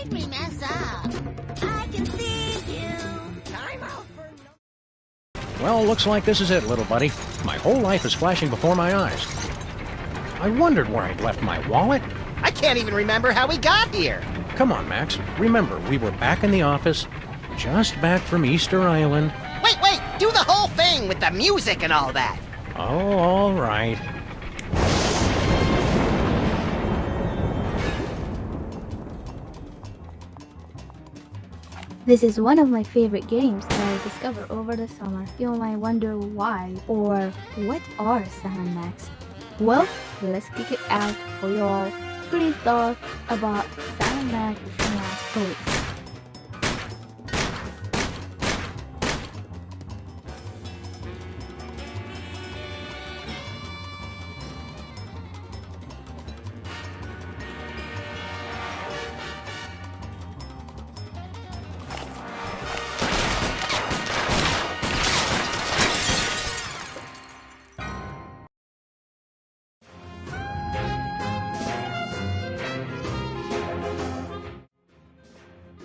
made me mess up. I can see you. Time out for no... Well, looks like this is it, little buddy. My whole life is flashing before my eyes. I wondered where I'd left my wallet. I can't even remember how we got here. Come on, Max. Remember, we were back in the office, just back from Easter Island. Wait, do the whole thing with the music and all that. Oh, all right. This is one of my favorite games that I discovered over the summer. You might wonder why or what are Sam and Max? Well, let's kick it out for y'all. Pretty thought about Sam and Max Freelance Police.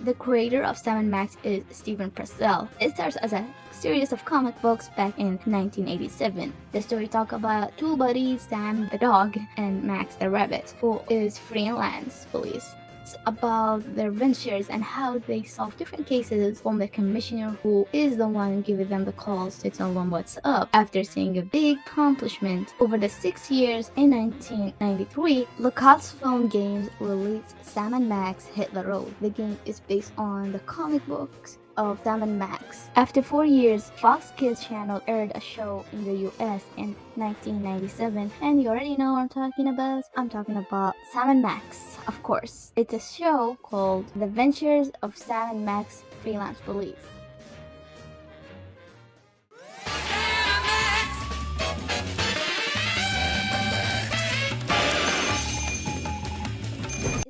The creator of Sam & Max is Steven Purcell. It starts as a series of comic books back in 1987. The story talks about two buddies, Sam the dog and Max the rabbit, who is freelance police. It's about their ventures and how they solve different cases from the commissioner, who is the one giving them the calls to tell them what's up. After seeing a big accomplishment over the 6 years, in 1993, Lucasfilm Games released Sam & Max Hit the Road. The game is based on the comic books of Sam & Max. After 4 years, Fox Kids channel aired a show in the US in 1997, and you already know what I'm talking about. I'm talking about Sam & Max, of course. It's a show called The Adventures of Sam & Max Freelance Police.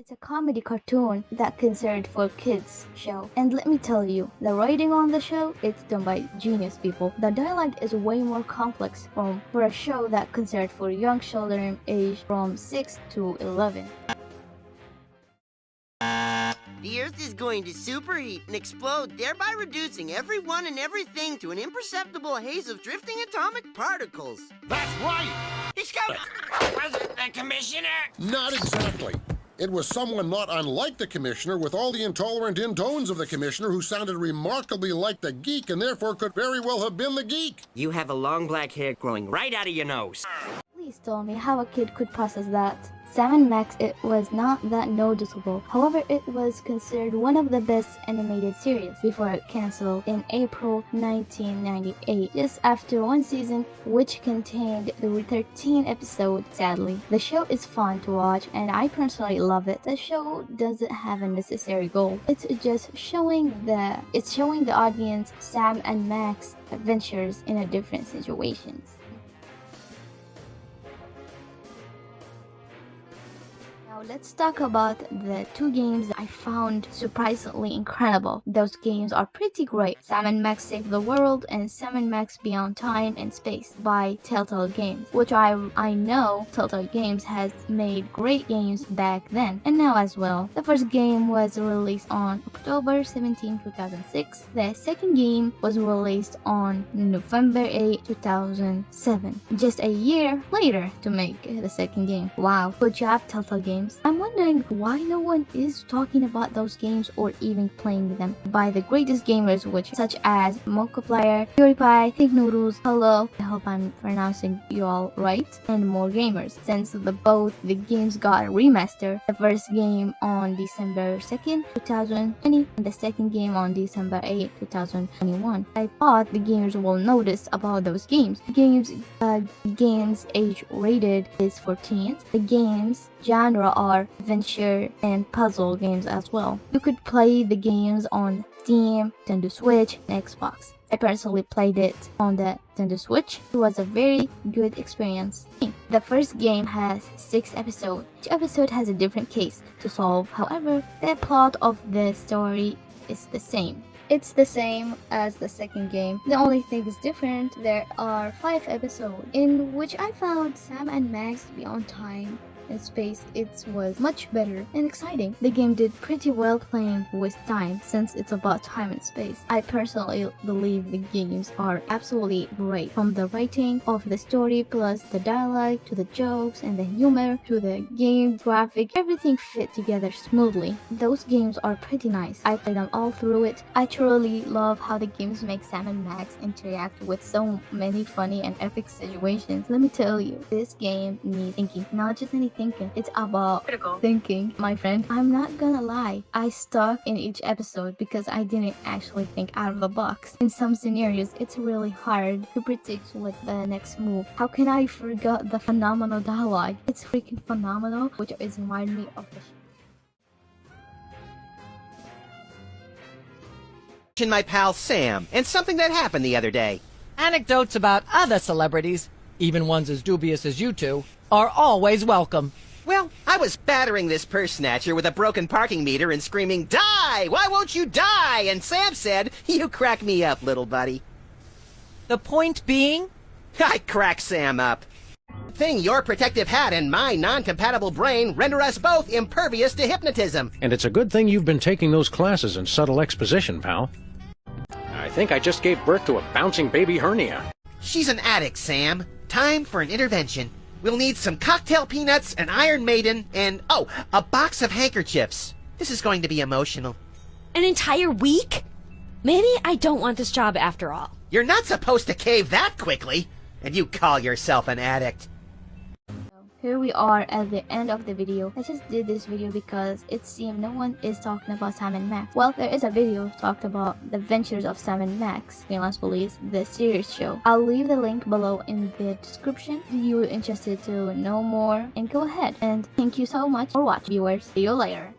It's a comedy cartoon that concerned for kids show, and let me tell you, the writing on the show, it's done by genius people. The dialogue is way more complex for a show that concerned for young children aged from 6 to 11. The Earth is going to superheat and explode, thereby reducing everyone and everything to an imperceptible haze of drifting atomic particles. That's right! He's got... Was it the Commissioner? Not exactly. It was someone not unlike the Commissioner, with all the intolerant intones of the Commissioner, who sounded remarkably like the geek and therefore could very well have been the geek. You have a long black hair growing right out of your nose. Please tell me how a kid could process that. Sam & Max, it was not that noticeable. However, it was considered one of the best animated series before it canceled in April 1998, just after one season, which contained the 13 episodes, sadly. The show is fun to watch, and I personally love it. The show doesn't have a necessary goal. It's just showing the audience Sam and Max adventures in a different situations. Now let's talk about the two games I found surprisingly incredible. Those games are pretty great. Sam & Max Save the World and Sam & Max Beyond Time and Space by Telltale Games, which I know Telltale Games has made great games back then and now as well. The first game was released on October 17, 2006. The second game was released on November 8, 2007. Just a year later to make the second game. Wow, good job Telltale Games. I'm wondering why no one is talking about those games or even playing them by the greatest gamers, such as Markiplier, PewDiePie, Pig Noodles, Hello, I hope I'm pronouncing you all right, and more gamers, since both the games got a remaster. The first game on December 2nd, 2020, and the second game on December 8, 2021. I thought the gamers will notice about those games. Games age rated is 14. The games genre are adventure and puzzle games as well. You could play the games on Steam, Nintendo Switch, and Xbox. I personally played it on the Nintendo Switch. It was a very good experience. The first game has 6 episodes. Each episode has a different case to solve. However, the plot of the story is the same. It's the same as the second game. The only thing is different. There are 5 episodes in which I found Sam and Max Beyond Time in space, it was much better and exciting. The game did pretty well playing with time since it's about time and space. I personally believe the games are absolutely great, from the writing of the story plus the dialogue to the jokes and the humor to the game graphic, everything fit together smoothly. Those games are pretty nice. I played them all through it. I truly love how the games make Sam and Max interact with so many funny and epic situations. Let me tell you, this game needs thinking, not just any thinking. It's about critical thinking, my friend. I'm not gonna lie, I stuck in each episode because I didn't actually think out of the box. In some scenarios, it's really hard to predict what the next move. How can I forget the phenomenal dialogue? It's freaking phenomenal, which is reminding me of the My pal Sam, and something that happened the other day. Anecdotes about other celebrities, even ones as dubious as you two, are always welcome. Well, I was battering this purse snatcher with a broken parking meter and screaming, "Die! Why won't you die?" And Sam said, "You crack me up, little buddy." The point being? I crack Sam up. Thing your protective hat and my non-compatible brain render us both impervious to hypnotism. And it's a good thing you've been taking those classes in subtle exposition, pal. I think I just gave birth to a bouncing baby hernia. She's an addict, Sam. Time for an intervention. We'll need some cocktail peanuts, an Iron Maiden, and, oh, a box of handkerchiefs. This is going to be emotional. An entire week? Maybe I don't want this job after all. You're not supposed to cave that quickly. And you call yourself an addict. Here we are at the end of the video. I just did this video because it seemed no one is talking about Sam and Max. Well, there is a video talked about the adventures of Sam and Max, Freelance Police, the series show. I'll leave the link below in the description if you're interested to know more, and go ahead. And thank you so much for watching, viewers. See you later.